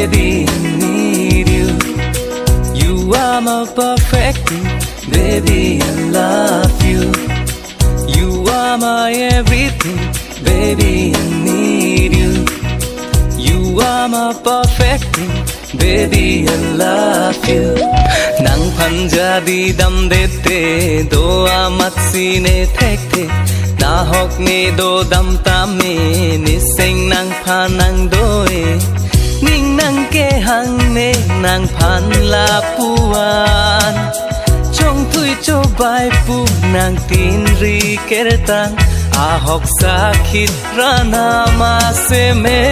baby, need you. You are my perfect thing, baby, I love you. You are my everything, baby, I need you. You are my perfect thing, baby, I love you. Nang Punjabi dam dete, do amat sine thekte. Na hok ne do dam tame, ni sing nang phan nang doe. Ning nang ke hang ne nang phan la puan. Trong thui cho bai pu nang tin ri kertang. A hok sa khit rana ma se me.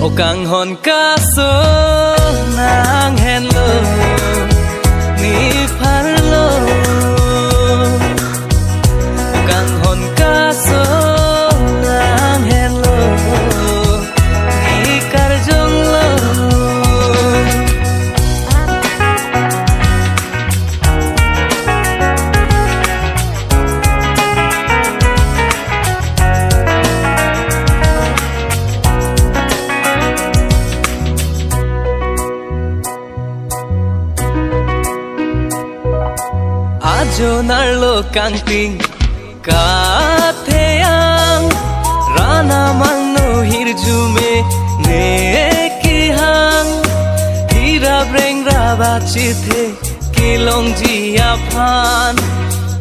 O kang hon ka so nang hen lo ni phar lo. O kang hon ka so nang hen lo ni kar jong lo. Jo narlo kangting ka theyang rana mangno hirjume ne ki hang hira breng raba chithe kilong ji aphan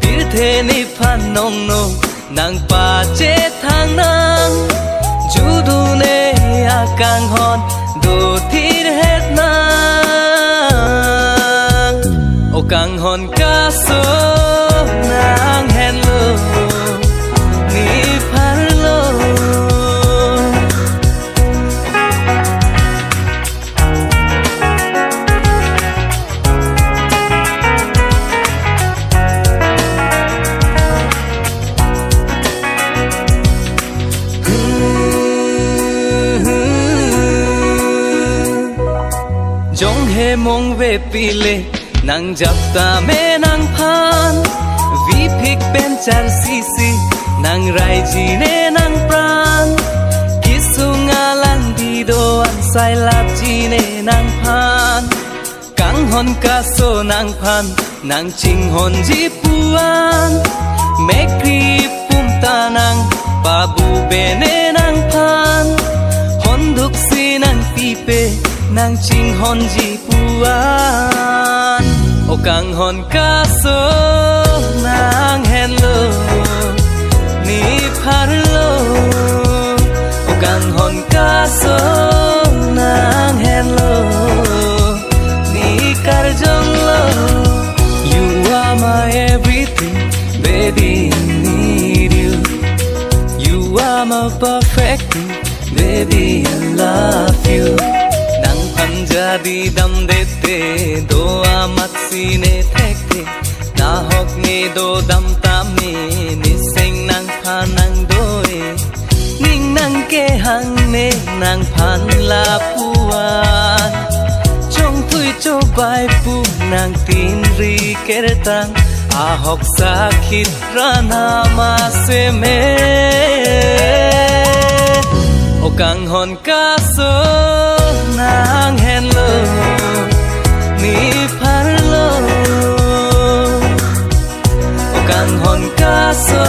tirthe ni phan nong no nang pa che thang nang judu ne akang hon do thir het nang o kang hon ka so nang hen lo ni phar lo. Jong he mong ve pile nang japta me nang phan vi phik pen char si nang rai ji ne nang pran kisunga lan di do an sai lap ji ne nang phan kang hon ka so nang phan nang ching hon ji puan me kri pum ta nang babu be ne nang phan hon duk si nang pi pe nang ching hon ji puan. O kang hon ka so nang hen lo ni phar lo. O kang hon ka so nang hen lo ni kar jong lo. You are my everything, baby, need you. You are my perfect thing, baby, I love you. Nang Punjabi dam dete, do amat sine thekte. Na hok ne do dam tame, ni sing nang phan nang doe. Ning nang ke hang ne nang phan la puan. Trong thui cho bai pu nang tin ri kertang. A hok sa khit rana ma se me. O kang hon ka so nang hen lo ni phar lo. O kang hon ka so